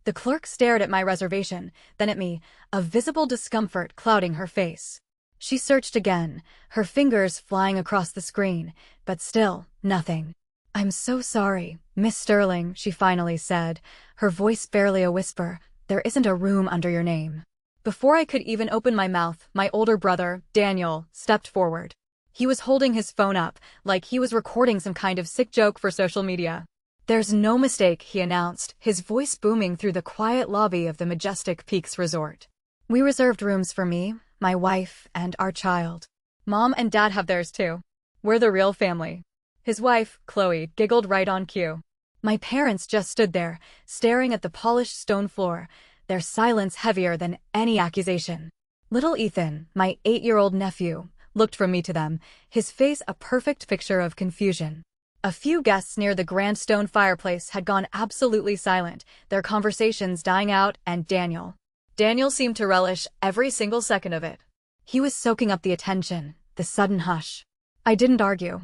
The clerk stared at my reservation, then at me, a visible discomfort clouding her face. She searched again, her fingers flying across the screen, but still, nothing. "I'm so sorry, Miss Sterling," she finally said, her voice barely a whisper. "There isn't a room under your name." Before I could even open my mouth, my older brother, Daniel, stepped forward. He was holding his phone up, like he was recording some kind of sick joke for social media. "There's no mistake," he announced, his voice booming through the quiet lobby of the Majestic Peaks Resort. "We reserved rooms for me, my wife, and our child. Mom and Dad have theirs too. We're the real family." His wife, Chloe, giggled right on cue. My parents just stood there, staring at the polished stone floor, their silence heavier than any accusation. Little Ethan, my 8-year-old nephew, looked from me to them, his face a perfect picture of confusion. A few guests near the grand stone fireplace had gone absolutely silent, their conversations dying out, and Daniel seemed to relish every single second of it. He was soaking up the attention, the sudden hush. I didn't argue.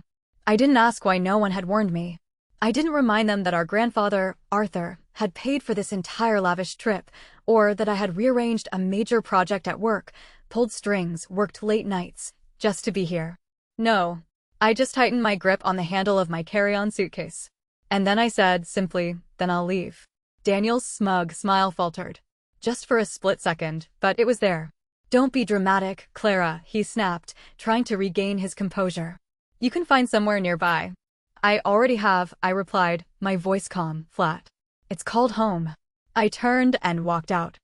I didn't ask why no one had warned me. I didn't remind them that our grandfather, Arthur, had paid for this entire lavish trip, or that I had rearranged a major project at work, pulled strings, worked late nights, just to be here. No. I just tightened my grip on the handle of my carry-on suitcase. And then I said, simply, "Then I'll leave." Daniel's smug smile faltered. Just for a split second, but it was there. "Don't be dramatic, Clara," he snapped, trying to regain his composure. "You can find somewhere nearby." "I already have," I replied, my voice calm, flat. "It's called home." I turned and walked out.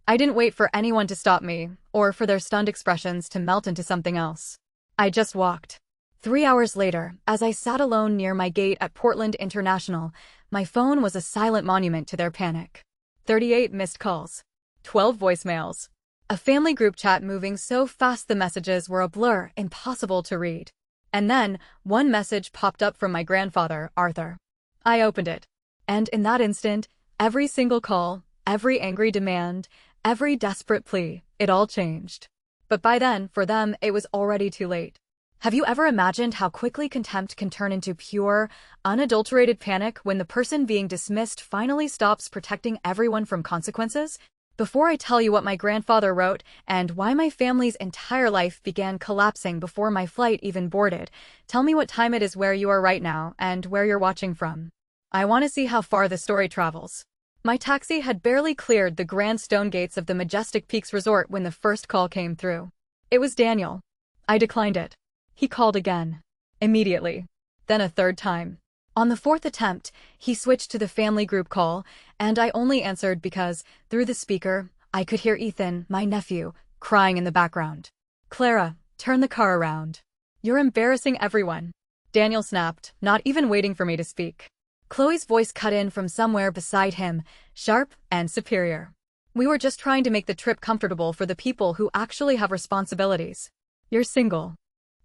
I didn't wait for anyone to stop me, or for their stunned expressions to melt into something else. I just walked. 3 hours later, as I sat alone near my gate at Portland International, my phone was a silent monument to their panic. 38 missed calls. 12 voicemails. A family group chat moving so fast the messages were a blur, impossible to read. And then, one message popped up from my grandfather, Arthur. I opened it. And in that instant, every single call, every angry demand, every desperate plea, it all changed. But by then, for them, it was already too late. Have you ever imagined how quickly contempt can turn into pure, unadulterated panic when the person being dismissed finally stops protecting everyone from consequences? Before I tell you what my grandfather wrote and why my family's entire life began collapsing before my flight even boarded, tell me what time it is where you are right now and where you're watching from. I want to see how far the story travels. My taxi had barely cleared the grand stone gates of the Majestic Peaks Resort when the first call came through. It was Daniel. I declined it. He called again. Immediately. Then a third time. On the fourth attempt, he switched to the family group call, and I only answered because, through the speaker, I could hear Ethan, my nephew, crying in the background. "Clara, turn the car around. You're embarrassing everyone." Daniel snapped, not even waiting for me to speak. Chloe's voice cut in from somewhere beside him, sharp and superior. "We were just trying to make the trip comfortable for the people who actually have responsibilities. You're single.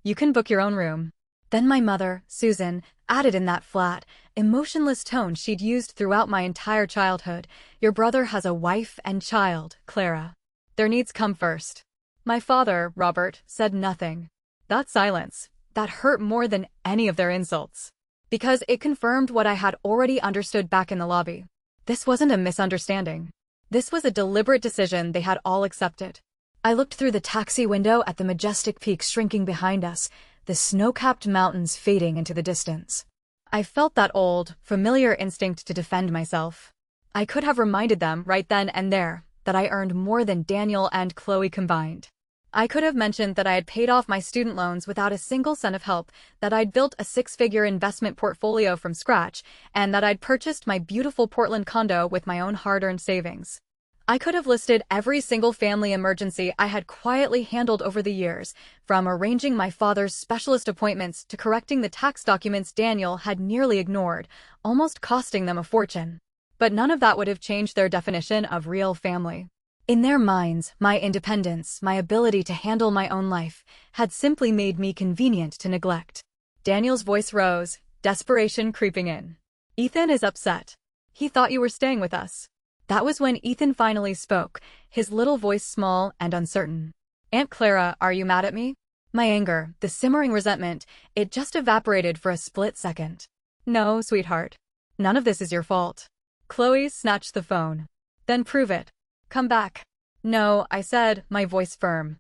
You can book your own room." Then my mother, Susan, added in that flat, emotionless tone she'd used throughout my entire childhood, "Your brother has a wife and child, Clara. Their needs come first." My father, Robert, said nothing. That silence, that hurt more than any of their insults. Because it confirmed what I had already understood back in the lobby. This wasn't a misunderstanding. This was a deliberate decision they had all accepted. I looked through the taxi window at the Majestic Peaks shrinking behind us, the snow-capped mountains fading into the distance. I felt that old, familiar instinct to defend myself. I could have reminded them right then and there that I earned more than Daniel and Chloe combined. I could have mentioned that I had paid off my student loans without a single cent of help, that I'd built a 6-figure investment portfolio from scratch, and that I'd purchased my beautiful Portland condo with my own hard-earned savings. I could have listed every single family emergency I had quietly handled over the years, from arranging my father's specialist appointments to correcting the tax documents Daniel had nearly ignored, almost costing them a fortune. But none of that would have changed their definition of real family. In their minds, my independence, my ability to handle my own life, had simply made me convenient to neglect. Daniel's voice rose, desperation creeping in. "Ethan is upset. He thought you were staying with us." That was when Ethan finally spoke, his little voice small and uncertain. "Aunt Clara, are you mad at me?" My anger, the simmering resentment, it just evaporated for a split second. "No, sweetheart. None of this is your fault." Chloe snatched the phone. Then prove it. Come back. No, I said, my voice firm.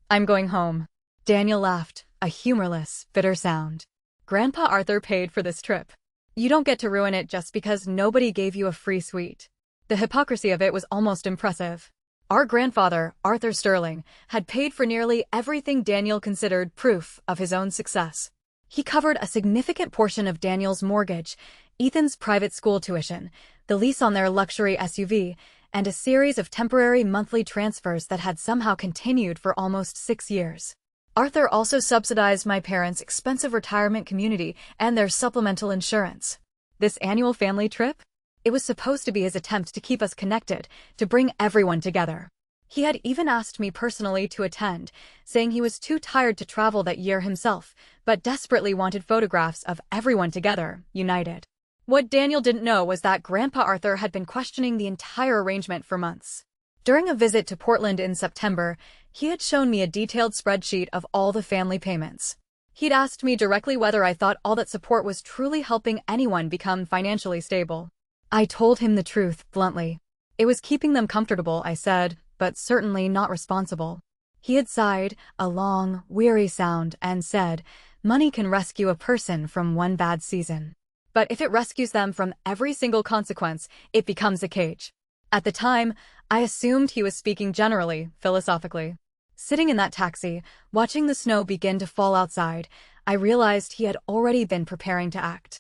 I'm going home. Daniel laughed, a humorless, bitter sound. Grandpa Arthur paid for this trip. You don't get to ruin it just because nobody gave you a free suite. The hypocrisy of it was almost impressive. Our grandfather, Arthur Sterling, had paid for nearly everything Daniel considered proof of his own success. He covered a significant portion of Daniel's mortgage, Ethan's private school tuition, the lease on their luxury SUV, and a series of temporary monthly transfers that had somehow continued for almost 6 years. Arthur also subsidized my parents' expensive retirement community and their supplemental insurance. This annual family trip? It was supposed to be his attempt to keep us connected, to bring everyone together. He had even asked me personally to attend, saying he was too tired to travel that year himself, but desperately wanted photographs of everyone together, united. What Daniel didn't know was that Grandpa Arthur had been questioning the entire arrangement for months. During a visit to Portland in September, he had shown me a detailed spreadsheet of all the family payments. He'd asked me directly whether I thought all that support was truly helping anyone become financially stable. I told him the truth, bluntly. It was keeping them comfortable, I said, but certainly not responsible. He had sighed, a long, weary sound, and said, money can rescue a person from one bad season. But if it rescues them from every single consequence, it becomes a cage. At the time, I assumed he was speaking generally, philosophically. Sitting in that taxi, watching the snow begin to fall outside, I realized he had already been preparing to act.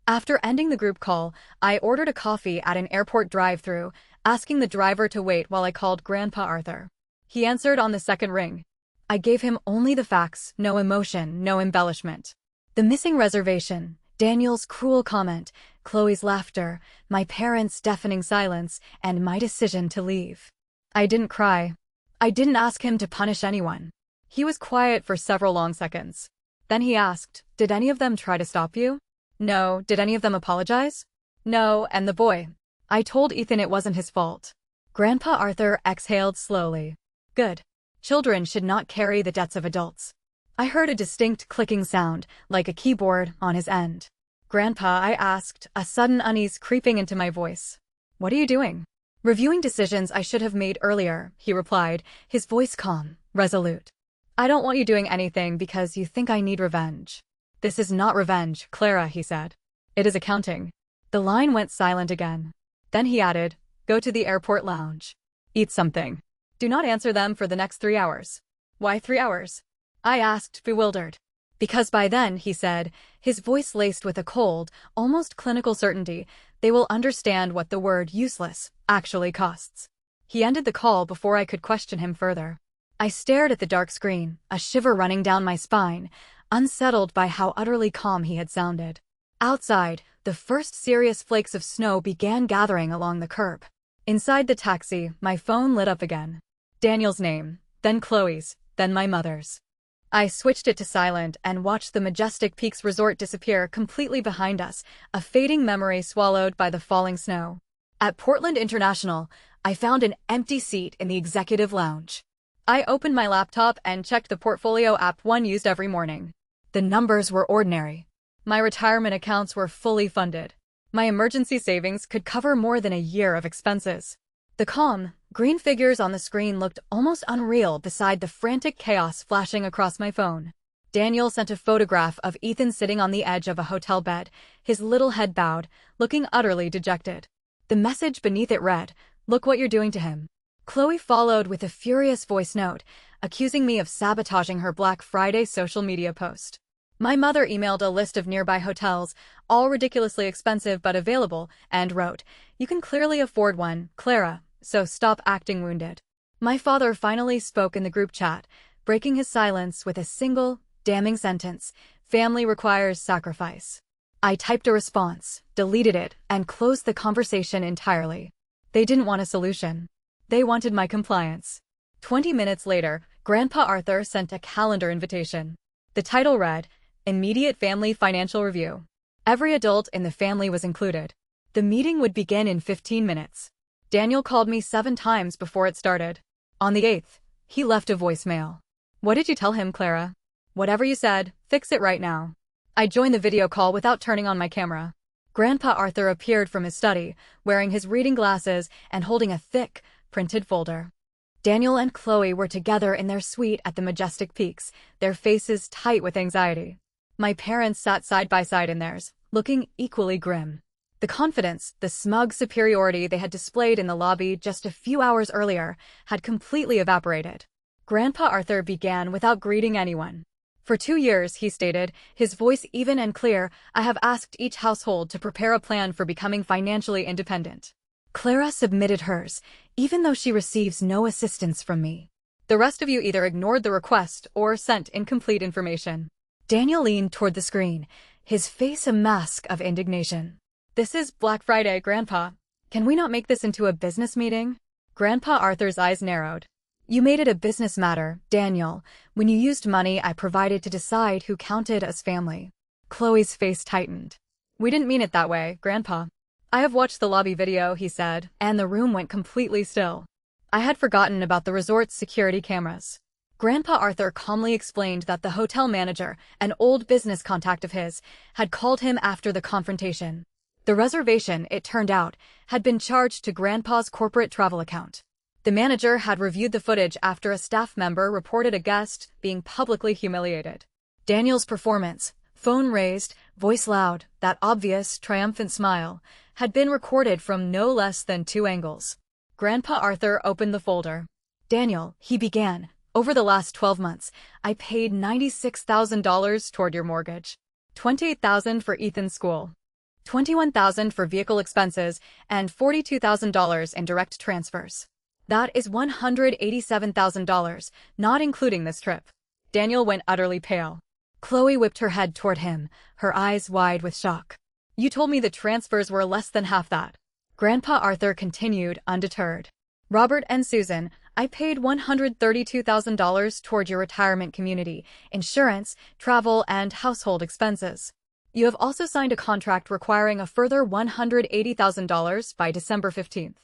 After ending the group call, I ordered a coffee at an airport drive-thru, asking the driver to wait while I called Grandpa Arthur. He answered on the second ring. I gave him only the facts, no emotion, no embellishment. The missing reservation, Daniel's cruel comment, Chloe's laughter, my parents' deafening silence, and my decision to leave. I didn't cry. I didn't ask him to punish anyone. He was quiet for several long seconds. Then he asked, did any of them try to stop you? No. Did any of them apologize? No, and the boy. I told Ethan it wasn't his fault. Grandpa Arthur exhaled slowly. Good. Children should not carry the debts of adults. I heard a distinct clicking sound, like a keyboard, on his end. Grandpa, I asked, a sudden unease creeping into my voice. What are you doing? Reviewing decisions I should have made earlier, he replied, his voice calm, resolute. I don't want you doing anything because you think I need revenge. This is not revenge, Clara, he said. It is accounting. The line went silent again. Then he added, go to the airport lounge. Eat something. Do not answer them for the next 3 hours. Why 3 hours? I asked, bewildered. Because by then, he said, his voice laced with a cold, almost clinical certainty, they will understand what the word useless actually costs. He ended the call before I could question him further. I stared at the dark screen, a shiver running down my spine, unsettled by how utterly calm he had sounded. Outside, the first serious flakes of snow began gathering along the curb. Inside the taxi, my phone lit up again. Daniel's name, then Chloe's, then my mother's. I switched it to silent and watched the majestic Peaks Resort disappear completely behind us, a fading memory swallowed by the falling snow. At Portland International, I found an empty seat in the executive lounge. I opened my laptop and checked the portfolio app one used every morning. The numbers were ordinary. My retirement accounts were fully funded. My emergency savings could cover more than a year of expenses. The calm, green figures on the screen looked almost unreal beside the frantic chaos flashing across my phone. Daniel sent a photograph of Ethan sitting on the edge of a hotel bed, his little head bowed, looking utterly dejected. The message beneath it read, "Look what you're doing to him." Chloe followed with a furious voice note, accusing me of sabotaging her Black Friday social media post. My mother emailed a list of nearby hotels, all ridiculously expensive but available, and wrote, "You can clearly afford one, Clara, so stop acting wounded." My father finally spoke in the group chat, breaking his silence with a single, damning sentence, "Family requires sacrifice." I typed a response, deleted it, and closed the conversation entirely. They didn't want a solution. They wanted my compliance. 20 minutes later, Grandpa Arthur sent a calendar invitation. The title read, "Immediate Family Financial Review." Every adult in the family was included. The meeting would begin in 15 minutes. Daniel called me 7 times before it started. On the 8th, he left a voicemail. "What did you tell him, Clara?" "Whatever you said, fix it right now." I joined the video call without turning on my camera. Grandpa Arthur appeared from his study, wearing his reading glasses and holding a thick, printed folder. Daniel and Chloe were together in their suite at the Majestic Peaks, their faces tight with anxiety. My parents sat side by side in theirs, looking equally grim. The confidence, the smug superiority they had displayed in the lobby just a few hours earlier had completely evaporated. Grandpa Arthur began without greeting anyone. For 2 years, he stated, his voice even and clear, I have asked each household to prepare a plan for becoming financially independent. Clara submitted hers, even though she receives no assistance from me. The rest of you either ignored the request or sent incomplete information. Daniel leaned toward the screen, his face a mask of indignation. This is Black Friday, Grandpa. Can we not make this into a business meeting? Grandpa Arthur's eyes narrowed. You made it a business matter, Daniel, when you used money I provided to decide who counted as family. Chloe's face tightened. We didn't mean it that way, Grandpa. I have watched the lobby video, he said, and the room went completely still. I had forgotten about the resort's security cameras. Grandpa Arthur calmly explained that the hotel manager, an old business contact of his, had called him after the confrontation. The reservation, it turned out, had been charged to Grandpa's corporate travel account. The manager had reviewed the footage after a staff member reported a guest being publicly humiliated. Daniel's performance, phone raised, voice loud, that obvious, triumphant smile, had been recorded from no less than 2 angles. Grandpa Arthur opened the folder. Daniel, he began, over the last 12 months, I paid $96,000 toward your mortgage. $28,000 for Ethan's school. $21,000 for vehicle expenses, and $42,000 in direct transfers. That is $187,000, not including this trip. Daniel went utterly pale. Chloe whipped her head toward him, her eyes wide with shock. You told me the transfers were less than half that. Grandpa Arthur continued, undeterred. Robert and Susan, I paid $132,000 toward your retirement community, insurance, travel, and household expenses. You have also signed a contract requiring a further $180,000 by December 15th.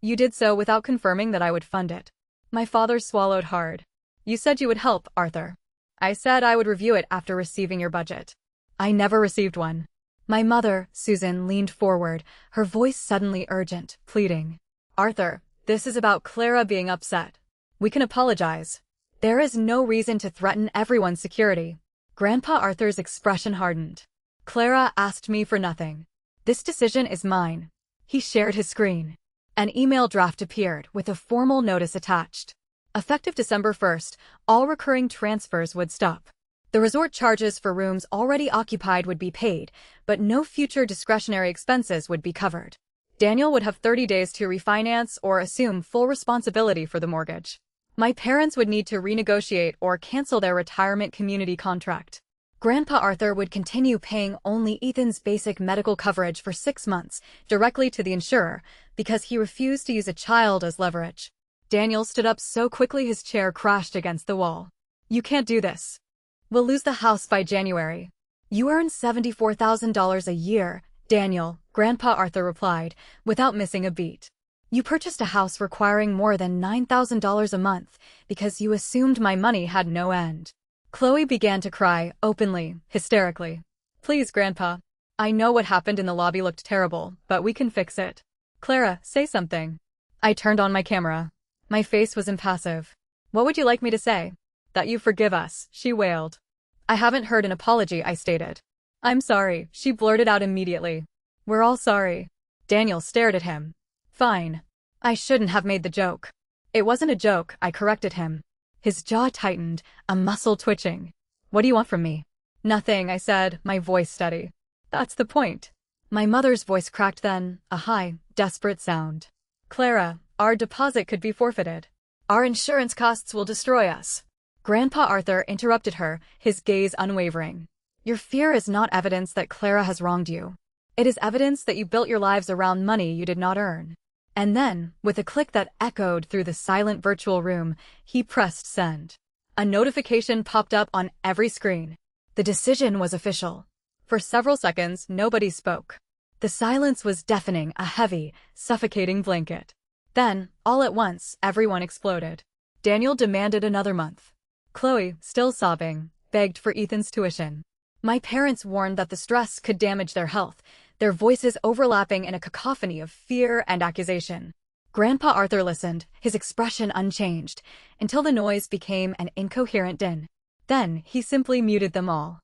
You did so without confirming that I would fund it. My father swallowed hard. You said you would help, Arthur. I said I would review it after receiving your budget. I never received one. My mother, Susan, leaned forward, her voice suddenly urgent, pleading. Arthur, this is about Clara being upset. We can apologize. There is no reason to threaten everyone's security. Grandpa Arthur's expression hardened. Clara asked me for nothing. This decision is mine. He shared his screen. An email draft appeared with a formal notice attached. Effective December 1st, all recurring transfers would stop. The resort charges for rooms already occupied would be paid, but no future discretionary expenses would be covered. Daniel would have 30 days to refinance or assume full responsibility for the mortgage. My parents would need to renegotiate or cancel their retirement community contract. Grandpa Arthur would continue paying only Ethan's basic medical coverage for 6 months, directly to the insurer, because he refused to use a child as leverage. Daniel stood up so quickly his chair crashed against the wall. You can't do this. We'll lose the house by January. You earn $74,000 a year, Daniel, Grandpa Arthur replied, without missing a beat. You purchased a house requiring more than $9,000 a month because you assumed my money had no end. Chloe began to cry, openly, hysterically. Please, Grandpa. I know what happened in the lobby looked terrible, but we can fix it. Clara, say something. I turned on my camera. My face was impassive. What would you like me to say? That you forgive us, she wailed. I haven't heard an apology, I stated. I'm sorry, she blurted out immediately. We're all sorry. Daniel stared at him. Fine. I shouldn't have made the joke. It wasn't a joke, I corrected him. His jaw tightened, a muscle twitching. What do you want from me? Nothing, I said, my voice steady. That's the point. My mother's voice cracked then, a high, desperate sound. Clara, our deposit could be forfeited. Our insurance costs will destroy us. Grandpa Arthur interrupted her, his gaze unwavering. Your fear is not evidence that Clara has wronged you. It is evidence that you built your lives around money you did not earn. And then, with a click that echoed through the silent virtual room, he pressed send. A notification popped up on every screen. The decision was official. For several seconds, nobody spoke. The silence was deafening, a heavy, suffocating blanket. Then, all at once, everyone exploded. Daniel demanded another month. Chloe, still sobbing, begged for Ethan's tuition. My parents warned that the stress could damage their health. their voices overlapping in a cacophony of fear and accusation. Grandpa Arthur listened, his expression unchanged, until the noise became an incoherent din. Then he simply muted them all.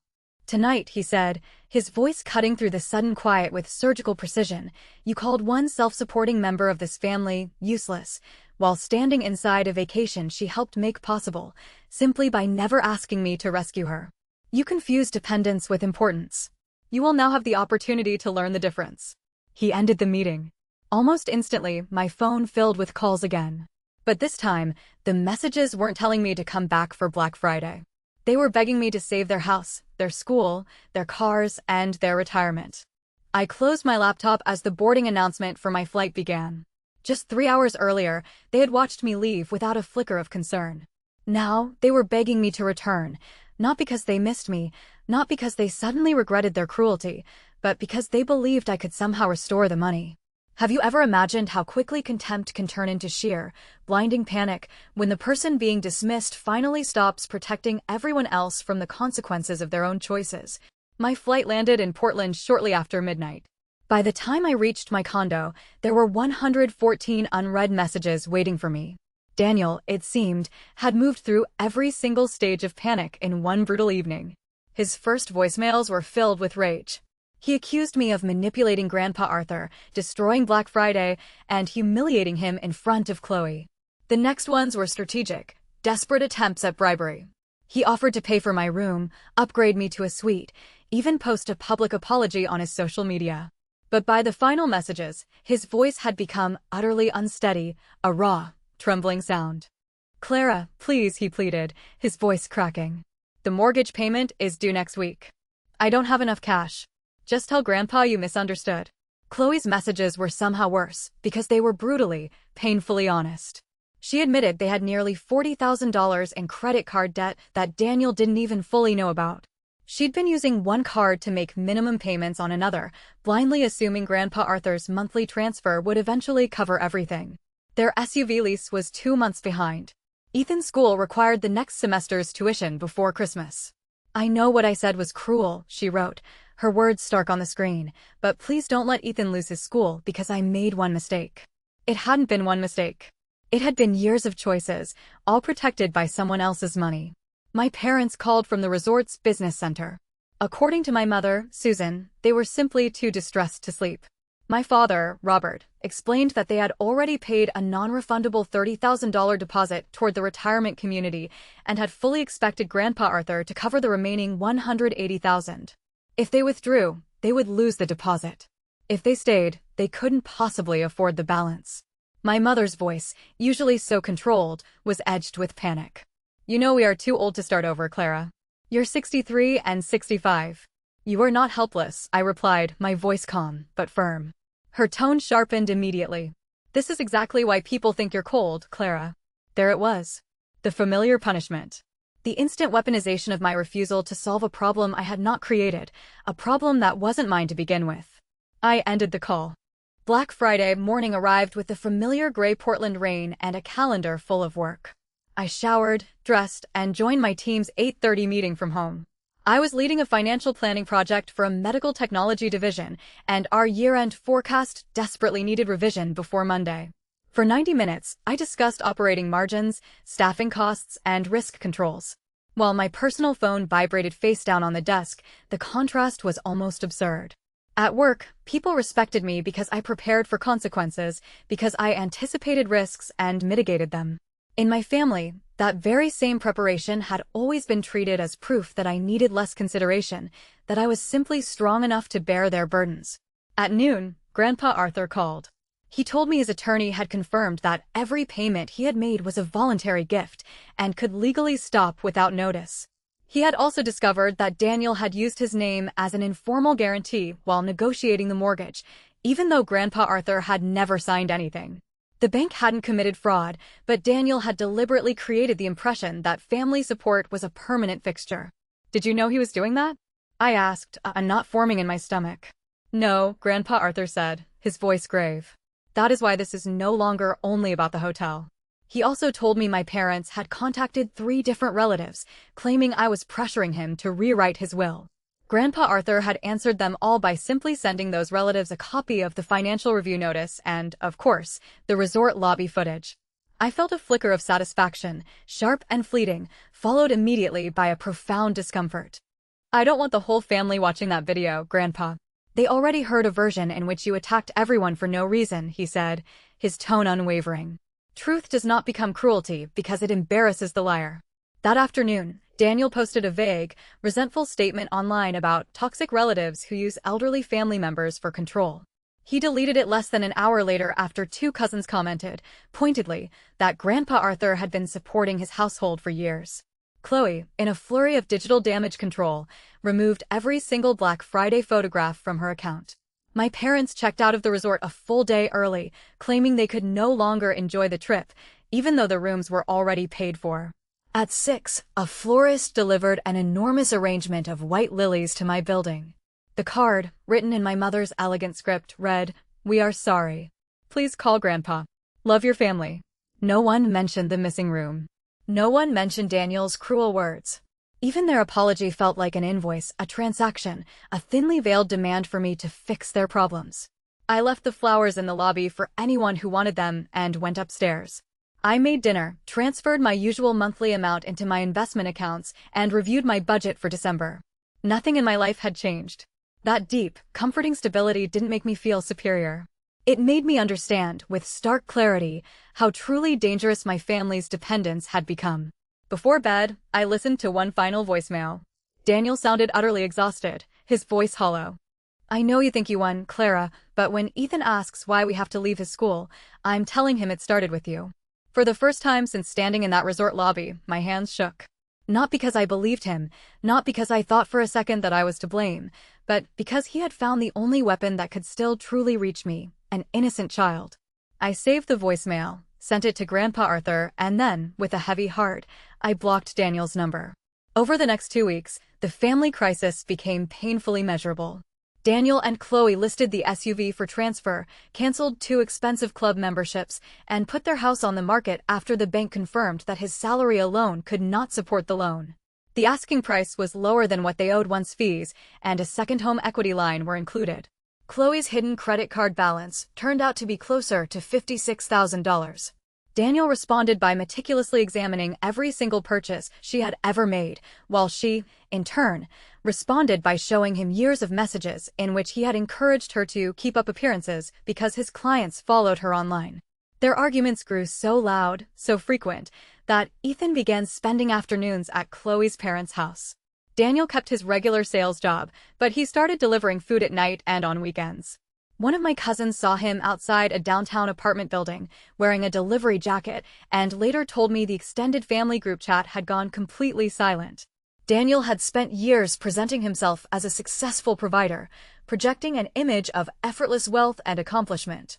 "Tonight," he said, his voice cutting through the sudden quiet with surgical precision, "you called one self-supporting member of this family useless, while standing inside a vacation she helped make possible, simply by never asking me to rescue her. You confused dependence with importance. You will now have the opportunity to learn the difference." He ended the meeting. Almost instantly, my phone filled with calls again. But this time, the messages weren't telling me to come back for Black Friday. They were begging me to save their house, their school, their cars, and their retirement. I closed my laptop as the boarding announcement for my flight began. Just 3 hours earlier, they had watched me leave without a flicker of concern. Now, they were begging me to return, not because they missed me, not because they suddenly regretted their cruelty, but because they believed I could somehow restore the money. Have you ever imagined how quickly contempt can turn into sheer, blinding panic when the person being dismissed finally stops protecting everyone else from the consequences of their own choices? My flight landed in Portland shortly after midnight. By the time I reached my condo, there were 114 unread messages waiting for me. Daniel, it seemed, had moved through every single stage of panic in one brutal evening. His first voicemails were filled with rage. He accused me of manipulating Grandpa Arthur, destroying Black Friday, and humiliating him in front of Chloe. The next ones were strategic, desperate attempts at bribery. He offered to pay for my room, upgrade me to a suite, even post a public apology on his social media. But by the final messages, his voice had become utterly unsteady, a raw, trembling sound. "Clara, please," he pleaded, his voice cracking. "The mortgage payment is due next week. I don't have enough cash. Just tell Grandpa you misunderstood." Chloe's messages were somehow worse, because they were brutally, painfully honest. She admitted they had nearly $40,000 in credit card debt that Daniel didn't even fully know about. She'd been using one card to make minimum payments on another, blindly assuming Grandpa Arthur's monthly transfer would eventually cover everything. Their SUV lease was 2 months behind. Ethan's school required the next semester's tuition before Christmas. "I know what I said was cruel," she wrote, her words stark on the screen, "but please don't let Ethan lose his school because I made one mistake." It hadn't been one mistake. It had been years of choices, all protected by someone else's money. My parents called from the resort's business center. According to my mother, Susan, they were simply too distressed to sleep. My father, Robert, explained that they had already paid a non-refundable $30,000 deposit toward the retirement community and had fully expected Grandpa Arthur to cover the remaining $180,000. If they withdrew, they would lose the deposit. If they stayed, they couldn't possibly afford the balance. My mother's voice, usually so controlled, was edged with panic. "You know we are too old to start over, Clara. You're 63 and 65. You are not helpless," I replied, my voice calm, but firm. Her tone sharpened immediately. "This is exactly why people think you're cold, Clara." There it was. The familiar punishment. The instant weaponization of my refusal to solve a problem I had not created, a problem that wasn't mine to begin with. I ended the call. Black Friday morning arrived with the familiar gray Portland rain and a calendar full of work. I showered, dressed, and joined my team's 8:30 meeting from home. I was leading a financial planning project for a medical technology division, and our year-end forecast desperately needed revision before Monday. For 90 minutes, I discussed operating margins, staffing costs, and risk controls. While my personal phone vibrated face down on the desk, the contrast was almost absurd. At work, people respected me because I prepared for consequences, because I anticipated risks and mitigated them. In my family, that very same preparation had always been treated as proof that I needed less consideration, that I was simply strong enough to bear their burdens. At noon, Grandpa Arthur called. He told me his attorney had confirmed that every payment he had made was a voluntary gift and could legally stop without notice. He had also discovered that Daniel had used his name as an informal guarantee while negotiating the mortgage, even though Grandpa Arthur had never signed anything. The bank hadn't committed fraud, but Daniel had deliberately created the impression that family support was a permanent fixture. "Did you know he was doing that?" I asked, a knot forming in my stomach. "No," Grandpa Arthur said, his voice grave. "That is why this is no longer only about the hotel." He also told me my parents had contacted 3 different relatives, claiming I was pressuring him to rewrite his will. Grandpa Arthur had answered them all by simply sending those relatives a copy of the financial review notice and, of course, the resort lobby footage. I felt a flicker of satisfaction, sharp and fleeting, followed immediately by a profound discomfort. I don't want the whole family watching that video, Grandpa. They already heard a version in which you attacked everyone for no reason, he said, his tone unwavering. Truth does not become cruelty because it embarrasses the liar. That afternoon, Daniel posted a vague, resentful statement online about toxic relatives who use elderly family members for control. He deleted it less than an hour later after two cousins commented, pointedly, that Grandpa Arthur had been supporting his household for years. Chloe, in a flurry of digital damage control, removed every single Black Friday photograph from her account. My parents checked out of the resort a full day early, claiming they could no longer enjoy the trip, even though the rooms were already paid for. At 6, a florist delivered an enormous arrangement of white lilies to my building. The card, written in my mother's elegant script, read, "We are sorry. Please call Grandpa. Love your family." No one mentioned the missing room. No one mentioned Daniel's cruel words. Even their apology felt like an invoice, a transaction, a thinly veiled demand for me to fix their problems. I left the flowers in the lobby for anyone who wanted them and went upstairs. I made dinner, transferred my usual monthly amount into my investment accounts, and reviewed my budget for December. Nothing in my life had changed. That deep, comforting stability didn't make me feel superior. It made me understand, with stark clarity, how truly dangerous my family's dependence had become. Before bed, I listened to one final voicemail. Daniel sounded utterly exhausted, his voice hollow. "I know you think you won, Clara, but when Ethan asks why we have to leave his school, I'm telling him it started with you." For the first time since standing in that resort lobby, my hands shook. Not because I believed him, not because I thought for a second that I was to blame, but because he had found the only weapon that could still truly reach me, an innocent child. I saved the voicemail, sent it to Grandpa Arthur, and then, with a heavy heart, I blocked Daniel's number. Over the next 2 weeks, the family crisis became painfully measurable. Daniel and Chloe listed the SUV for transfer, canceled 2 expensive club memberships, and put their house on the market after the bank confirmed that his salary alone could not support the loan. The asking price was lower than what they owed once fees, and a second home equity line were included. Chloe's hidden credit card balance turned out to be closer to $56,000. Daniel responded by meticulously examining every single purchase she had ever made, while she, in turn, responded by showing him years of messages in which he had encouraged her to keep up appearances because his clients followed her online. Their arguments grew so loud, so frequent, that Ethan began spending afternoons at Chloe's parents' house. Daniel kept his regular sales job, but he started delivering food at night and on weekends. One of my cousins saw him outside a downtown apartment building, wearing a delivery jacket, and later told me the extended family group chat had gone completely silent. Daniel had spent years presenting himself as a successful provider, projecting an image of effortless wealth and accomplishment.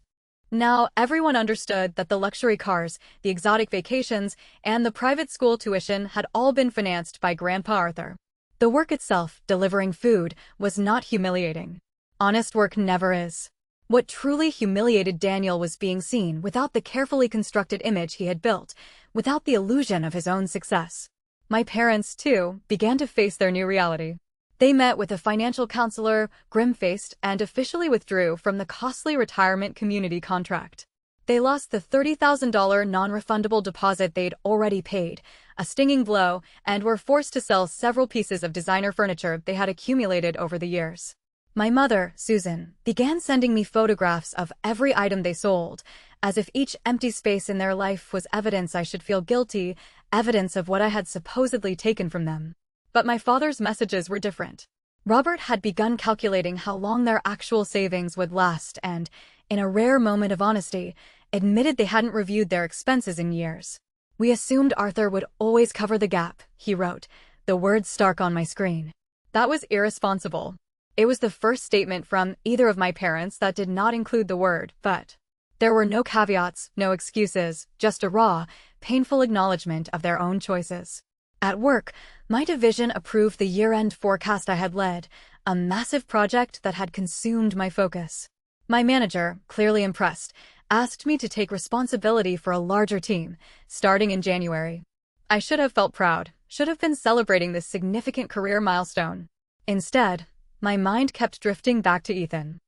Now, everyone understood that the luxury cars, the exotic vacations, and the private school tuition had all been financed by Grandpa Arthur. The work itself, delivering food, was not humiliating. Honest work never is. What truly humiliated Daniel was being seen without the carefully constructed image he had built, without the illusion of his own success. My parents, too, began to face their new reality. They met with a financial counselor, grim-faced, and officially withdrew from the costly retirement community contract. They lost the $30,000 non-refundable deposit they'd already paid, a stinging blow, and were forced to sell several pieces of designer furniture they had accumulated over the years. My mother, Susan, began sending me photographs of every item they sold, as if each empty space in their life was evidence I should feel guilty, evidence of what I had supposedly taken from them. But my father's messages were different. Robert had begun calculating how long their actual savings would last and, in a rare moment of honesty, admitted they hadn't reviewed their expenses in years. "We assumed Arthur would always cover the gap," he wrote, the words stark on my screen. That was irresponsible. It was the first statement from either of my parents that did not include the word "but." There were no caveats, no excuses, just a raw, painful acknowledgement of their own choices. At work, my division approved the year-end forecast I had led, a massive project that had consumed my focus. My manager, clearly impressed, asked me to take responsibility for a larger team, starting in January. I should have felt proud, should have been celebrating this significant career milestone. Instead, my mind kept drifting back to Ethan.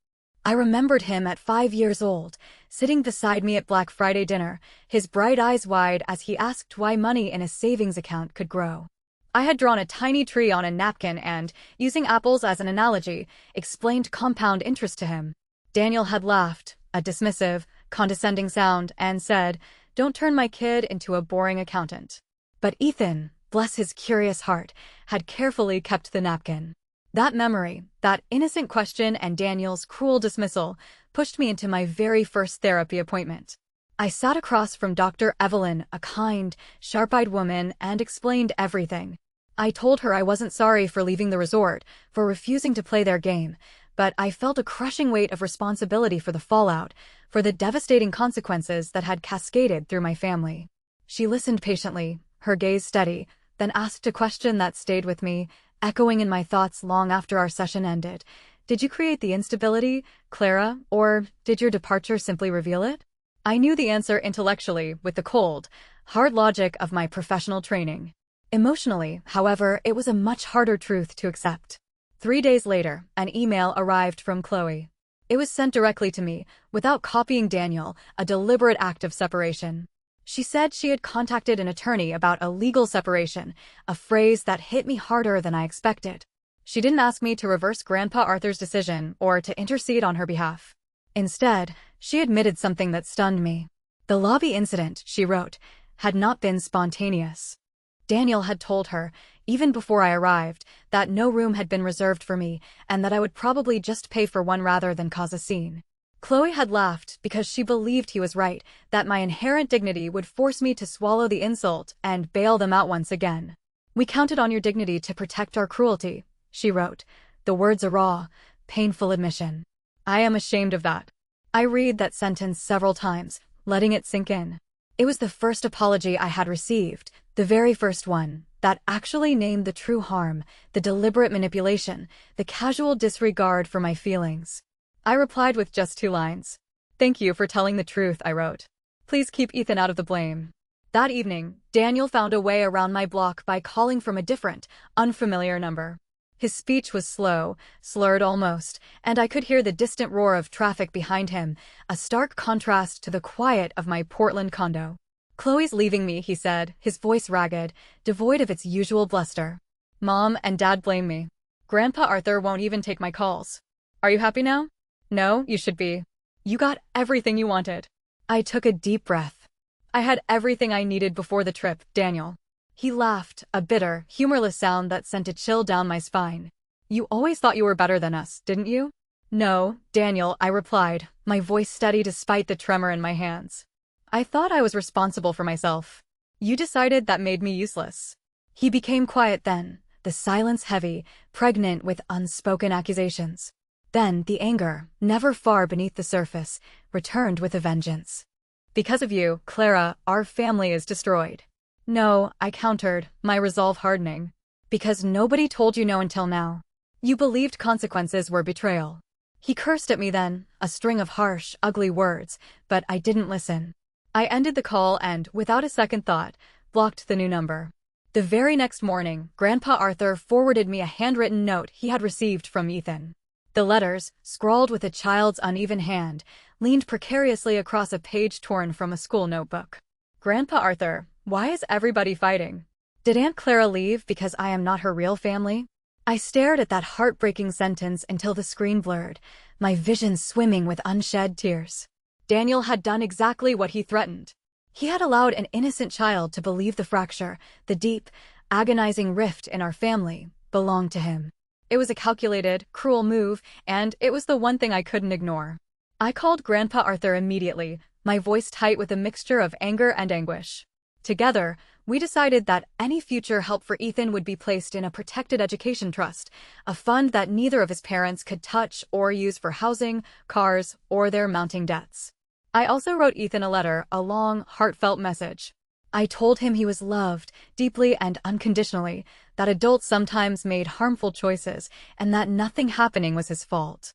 I remembered him at 5 years old, sitting beside me at Black Friday dinner, his bright eyes wide as he asked why money in a savings account could grow. I had drawn a tiny tree on a napkin and, using apples as an analogy, explained compound interest to him. Daniel had laughed, a dismissive, condescending sound, and said, "Don't turn my kid into a boring accountant." But Ethan, bless his curious heart, had carefully kept the napkin. That memory, that innocent question and Daniel's cruel dismissal, pushed me into my very first therapy appointment. I sat across from Dr. Evelyn, a kind, sharp-eyed woman, and explained everything. I told her I wasn't sorry for leaving the resort, for refusing to play their game, but I felt a crushing weight of responsibility for the fallout, for the devastating consequences that had cascaded through my family. She listened patiently, her gaze steady, then asked a question that stayed with me, echoing in my thoughts long after our session ended. "Did you create the instability, Clara, or did your departure simply reveal it?" I knew the answer intellectually, with the cold, hard logic of my professional training. Emotionally, however, it was a much harder truth to accept. 3 days later, an email arrived from Chloe. It was sent directly to me, without copying Daniel, a deliberate act of separation. She said she had contacted an attorney about a legal separation, a phrase that hit me harder than I expected. She didn't ask me to reverse Grandpa Arthur's decision or to intercede on her behalf. Instead, she admitted something that stunned me. The lobby incident, she wrote, had not been spontaneous. Daniel had told her, even before I arrived, that no room had been reserved for me and that I would probably just pay for one rather than cause a scene. Chloe had laughed because she believed he was right, that my inherent dignity would force me to swallow the insult and bail them out once again. "We counted on your dignity to protect our cruelty," she wrote, the words a raw, painful admission. I am ashamed of that. I read that sentence several times, letting it sink in. It was the first apology I had received, the very first one, that actually named the true harm, the deliberate manipulation, the casual disregard for my feelings. I replied with just 2 lines. "Thank you for telling the truth," I wrote. "Please keep Ethan out of the blame." That evening, Daniel found a way around my block by calling from a different, unfamiliar number. His speech was slow, slurred almost, and I could hear the distant roar of traffic behind him, a stark contrast to the quiet of my Portland condo. "Chloe's leaving me," he said, his voice ragged, devoid of its usual bluster. "Mom and Dad blame me. Grandpa Arthur won't even take my calls. Are you happy now? No, you should be. You got everything you wanted." I took a deep breath. I had everything I needed before the trip, Daniel. He laughed, a bitter, humorless sound that sent a chill down my spine. "You always thought you were better than us, didn't you?" "No, Daniel," I replied, my voice steady despite the tremor in my hands. "I thought I was responsible for myself. You decided that made me useless." He became quiet then, the silence heavy, pregnant with unspoken accusations. Then the anger, never far beneath the surface, returned with a vengeance. "Because of you, Clara, our family is destroyed." "No," I countered, my resolve hardening. "Because nobody told you no until now. You believed consequences were betrayal." He cursed at me then, a string of harsh, ugly words, but I didn't listen. I ended the call and, without a second thought, blocked the new number. The very next morning, Grandpa Arthur forwarded me a handwritten note he had received from Ethan. The letters, scrawled with a child's uneven hand, leaned precariously across a page torn from a school notebook. "Grandpa Arthur, why is everybody fighting? Did Aunt Clara leave because I am not her real family?" I stared at that heartbreaking sentence until the screen blurred, my vision swimming with unshed tears. Daniel had done exactly what he threatened. He had allowed an innocent child to believe the fracture, the deep, agonizing rift in our family, belonged to him. It was a calculated, cruel move, and it was the one thing I couldn't ignore. I called Grandpa Arthur immediately, my voice tight with a mixture of anger and anguish. Together, we decided that any future help for Ethan would be placed in a protected education trust, a fund that neither of his parents could touch or use for housing, cars, or their mounting debts. I also wrote Ethan a letter, a long, heartfelt message. I told him he was loved, deeply and unconditionally, that adults sometimes made harmful choices, and that nothing happening was his fault.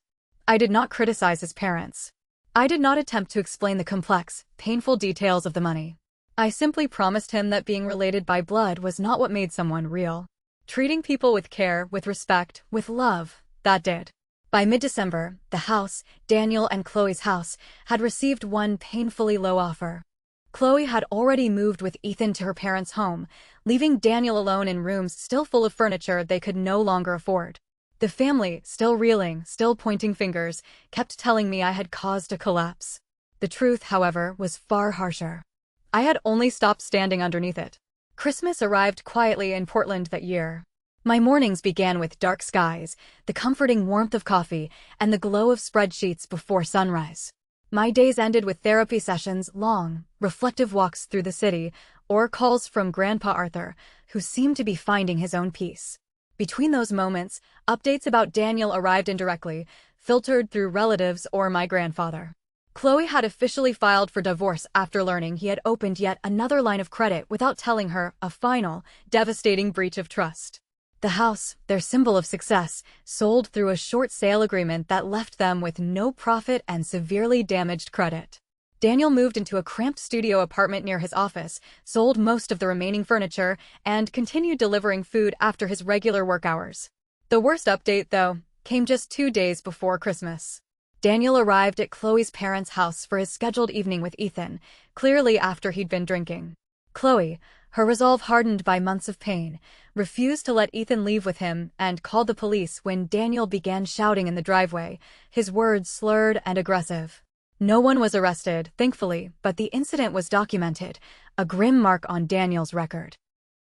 I did not criticize his parents. I did not attempt to explain the complex, painful details of the money. I simply promised him that being related by blood was not what made someone real. Treating people with care, with respect, with love, that did. By mid-December, the house, Daniel and Chloe's house, had received one painfully low offer. Chloe had already moved with Ethan to her parents' home, leaving Daniel alone in rooms still full of furniture they could no longer afford. The family, still reeling, still pointing fingers, kept telling me I had caused a collapse. The truth, however, was far harsher. I had only stopped standing underneath it. Christmas arrived quietly in Portland that year. My mornings began with dark skies, the comforting warmth of coffee, and the glow of spreadsheets before sunrise. My days ended with therapy sessions, long, reflective walks through the city, or calls from Grandpa Arthur, who seemed to be finding his own peace. Between those moments, updates about Daniel arrived indirectly, filtered through relatives or my grandfather. Chloe had officially filed for divorce after learning he had opened yet another line of credit without telling her, a final, devastating breach of trust. The house, their symbol of success, sold through a short sale agreement that left them with no profit and severely damaged credit. Daniel moved into a cramped studio apartment near his office, sold most of the remaining furniture, and continued delivering food after his regular work hours. The worst update, though, came just 2 days before Christmas. Daniel arrived at Chloe's parents' house for his scheduled evening with Ethan, clearly after he'd been drinking. Chloe, her resolve hardened by months of pain, refused to let Ethan leave with him and called the police when Daniel began shouting in the driveway, his words slurred and aggressive. No one was arrested, thankfully, but the incident was documented, a grim mark on Daniel's record.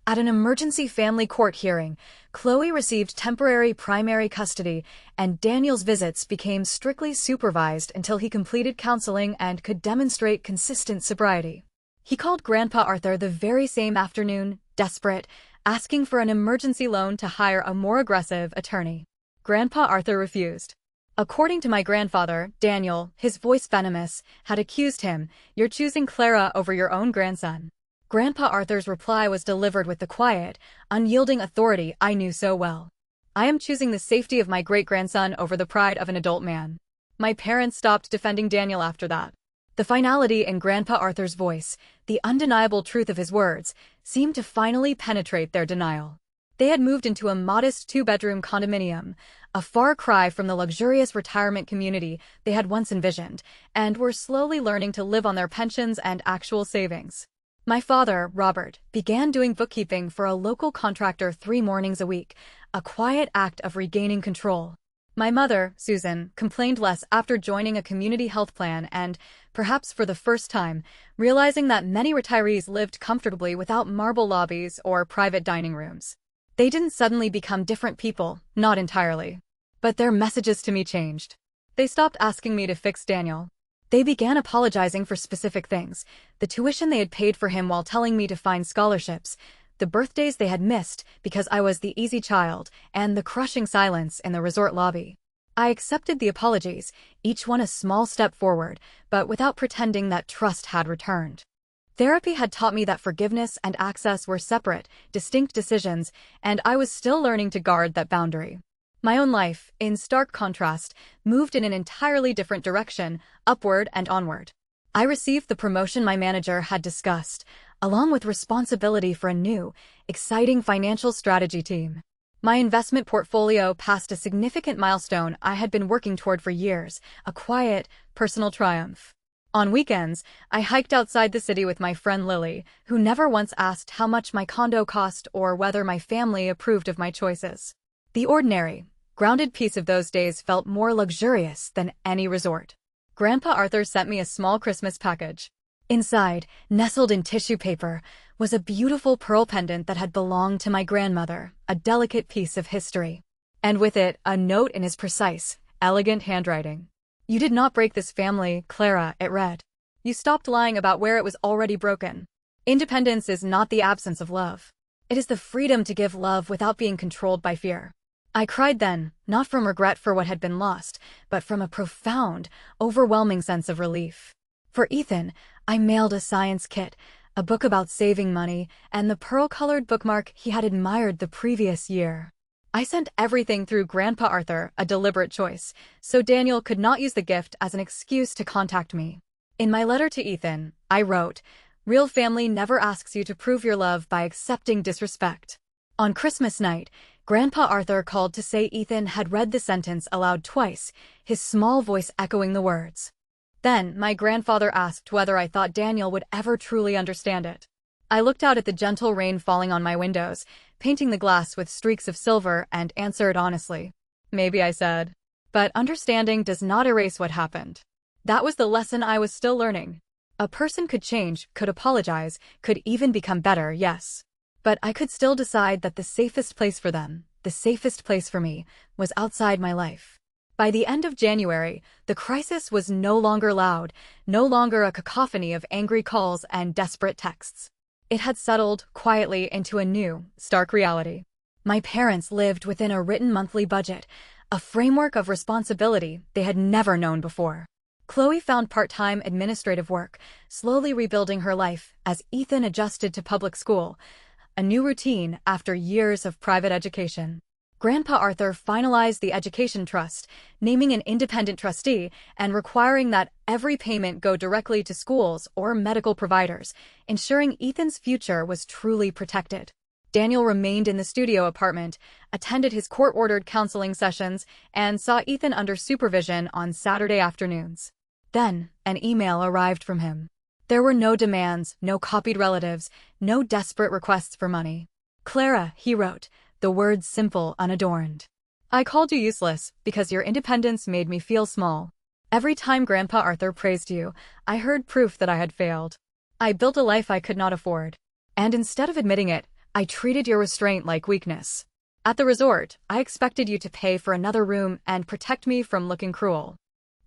At an emergency family court hearing, Chloe received temporary primary custody, and Daniel's visits became strictly supervised until he completed counseling and could demonstrate consistent sobriety. He called Grandpa Arthur the very same afternoon, desperate, asking for an emergency loan to hire a more aggressive attorney. Grandpa Arthur refused. According to my grandfather, Daniel, his voice venomous, had accused him, "You're choosing Clara over your own grandson." Grandpa Arthur's reply was delivered with the quiet, unyielding authority I knew so well. "I am choosing the safety of my great-grandson over the pride of an adult man." My parents stopped defending Daniel after that. The finality in Grandpa Arthur's voice, the undeniable truth of his words, seemed to finally penetrate their denial. They had moved into a modest 2-bedroom condominium, a far cry from the luxurious retirement community they had once envisioned, and were slowly learning to live on their pensions and actual savings. My father, Robert, began doing bookkeeping for a local contractor 3 mornings a week, a quiet act of regaining control. My mother, Susan, complained less after joining a community health plan and, perhaps for the first time, realizing that many retirees lived comfortably without marble lobbies or private dining rooms. They didn't suddenly become different people, not entirely. But their messages to me changed. They stopped asking me to fix Daniel. They began apologizing for specific things, the tuition they had paid for him while telling me to find scholarships, the birthdays they had missed because I was the easy child, and the crushing silence in the resort lobby. I accepted the apologies, each one a small step forward, but without pretending that trust had returned. Therapy had taught me that forgiveness and access were separate, distinct decisions, and I was still learning to guard that boundary. My own life, in stark contrast, moved in an entirely different direction, upward and onward. I received the promotion my manager had discussed, along with responsibility for a new, exciting financial strategy team. My investment portfolio passed a significant milestone I had been working toward for years, a quiet, personal triumph. On weekends, I hiked outside the city with my friend Lily, who never once asked how much my condo cost or whether my family approved of my choices. The ordinary, grounded peace of those days felt more luxurious than any resort. Grandpa Arthur sent me a small Christmas package. Inside, nestled in tissue paper, was a beautiful pearl pendant that had belonged to my grandmother, a delicate piece of history. And with it, a note in his precise, elegant handwriting. "You did not break this family, Clara," it read. "You stopped lying about where it was already broken. Independence is not the absence of love. It is the freedom to give love without being controlled by fear." I cried then, not from regret for what had been lost, but from a profound, overwhelming sense of relief. For Ethan, I mailed a science kit, a book about saving money, and the pearl-colored bookmark he had admired the previous year. I sent everything through Grandpa Arthur, a deliberate choice, so Daniel could not use the gift as an excuse to contact me. In my letter to Ethan, I wrote, "Real family never asks you to prove your love by accepting disrespect." On Christmas night, Grandpa Arthur called to say Ethan had read the sentence aloud twice, his small voice echoing the words. Then, my grandfather asked whether I thought Daniel would ever truly understand it. I looked out at the gentle rain falling on my windows, painting the glass with streaks of silver, and answered honestly. Maybe, I said. But understanding does not erase what happened. That was the lesson I was still learning. A person could change, could apologize, could even become better, yes. But I could still decide that the safest place for them, the safest place for me, was outside my life. By the end of January, the crisis was no longer loud, no longer a cacophony of angry calls and desperate texts. It had settled, quietly, into a new, stark reality. My parents lived within a written monthly budget, a framework of responsibility they had never known before. Chloe found part-time administrative work, slowly rebuilding her life as Ethan adjusted to public school, a new routine after years of private education. Grandpa Arthur finalized the education trust, naming an independent trustee and requiring that every payment go directly to schools or medical providers, ensuring Ethan's future was truly protected. Daniel remained in the studio apartment, attended his court-ordered counseling sessions, and saw Ethan under supervision on Saturday afternoons. Then, an email arrived from him. There were no demands, no copied relatives, no desperate requests for money. Clara, he wrote, the words simple, unadorned. I called you useless because your independence made me feel small. Every time Grandpa Arthur praised you, I heard proof that I had failed. I built a life I could not afford. And instead of admitting it, I treated your restraint like weakness. At the resort, I expected you to pay for another room and protect me from looking cruel.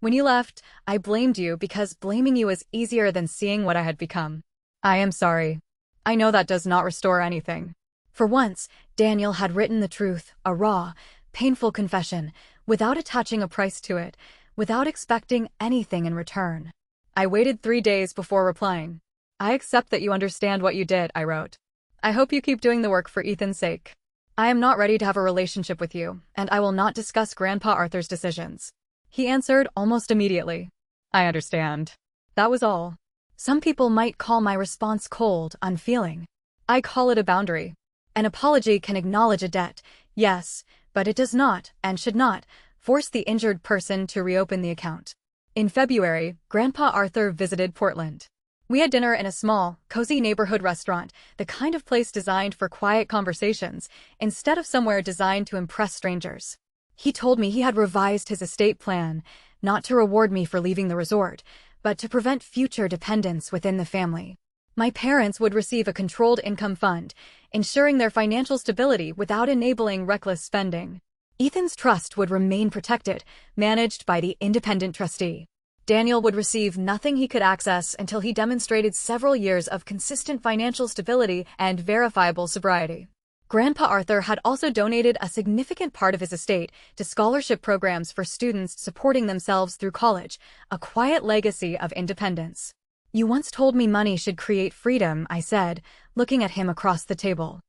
When you left, I blamed you because blaming you was easier than seeing what I had become. I am sorry. I know that does not restore anything. For once, Daniel had written the truth, a raw, painful confession, without attaching a price to it, without expecting anything in return. I waited 3 days before replying. I accept that you understand what you did, I wrote. I hope you keep doing the work for Ethan's sake. I am not ready to have a relationship with you, and I will not discuss Grandpa Arthur's decisions. He answered almost immediately. I understand. That was all. Some people might call my response cold, unfeeling. I call it a boundary. An apology can acknowledge a debt, yes, but it does not, and should not, force the injured person to reopen the account. In February, Grandpa Arthur visited Portland. We had dinner in a small, cozy neighborhood restaurant, the kind of place designed for quiet conversations, instead of somewhere designed to impress strangers. He told me he had revised his estate plan, not to reward me for leaving the resort, but to prevent future dependence within the family. My parents would receive a controlled income fund, ensuring their financial stability without enabling reckless spending. Ethan's trust would remain protected, managed by the independent trustee. Daniel would receive nothing he could access until he demonstrated several years of consistent financial stability and verifiable sobriety. Grandpa Arthur had also donated a significant part of his estate to scholarship programs for students supporting themselves through college, a quiet legacy of independence. You once told me money should create freedom, I said, looking at him across the table.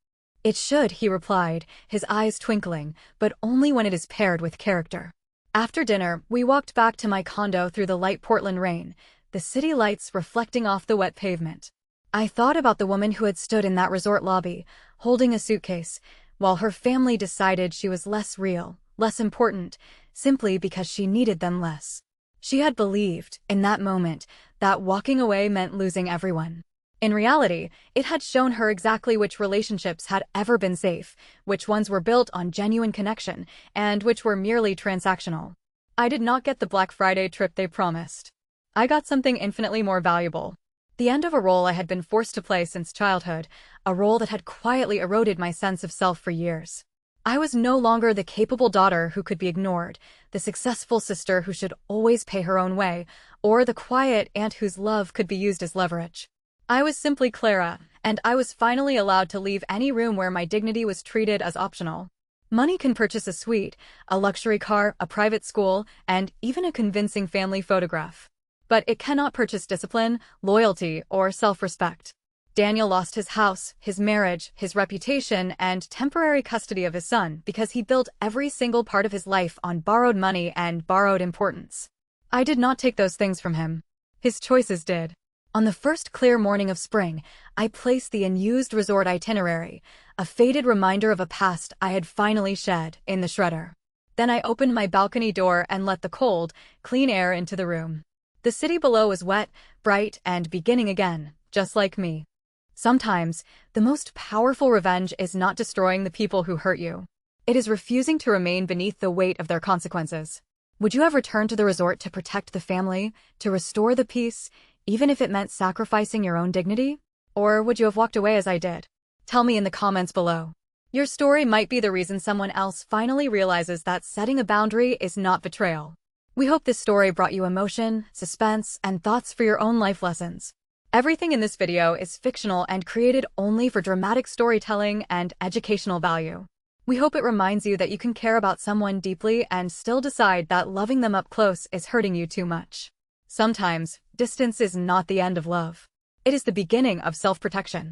It should, he replied, his eyes twinkling, but only when it is paired with character. After dinner, we walked back to my condo through the light Portland rain, the city lights reflecting off the wet pavement. I thought about the woman who had stood in that resort lobby, holding a suitcase, while her family decided she was less real, less important, simply because she needed them less. She had believed, in that moment, that walking away meant losing everyone. In reality, it had shown her exactly which relationships had ever been safe, which ones were built on genuine connection, and which were merely transactional. I did not get the Black Friday trip they promised. I got something infinitely more valuable. The end of a role I had been forced to play since childhood, a role that had quietly eroded my sense of self for years. I was no longer the capable daughter who could be ignored, the successful sister who should always pay her own way, or the quiet aunt whose love could be used as leverage. I was simply Clara, and I was finally allowed to leave any room where my dignity was treated as optional. Money can purchase a suite, a luxury car, a private school, and even a convincing family photograph. But it cannot purchase discipline, loyalty, or self-respect. Daniel lost his house, his marriage, his reputation, and temporary custody of his son because he built every single part of his life on borrowed money and borrowed importance. I did not take those things from him. His choices did. On the first clear morning of spring, I placed the unused resort itinerary, a faded reminder of a past I had finally shed, in the shredder. Then I opened my balcony door and let the cold, clean air into the room. The city below was wet, bright, and beginning again, just like me. Sometimes, the most powerful revenge is not destroying the people who hurt you. It is refusing to remain beneath the weight of their consequences. Would you have returned to the resort to protect the family, to restore the peace, even if it meant sacrificing your own dignity? Or would you have walked away as I did? Tell me in the comments below. Your story might be the reason someone else finally realizes that setting a boundary is not betrayal. We hope this story brought you emotion, suspense, and thoughts for your own life lessons. Everything in this video is fictional and created only for dramatic storytelling and educational value. We hope it reminds you that you can care about someone deeply and still decide that loving them up close is hurting you too much. Sometimes, distance is not the end of love. It is the beginning of self-protection.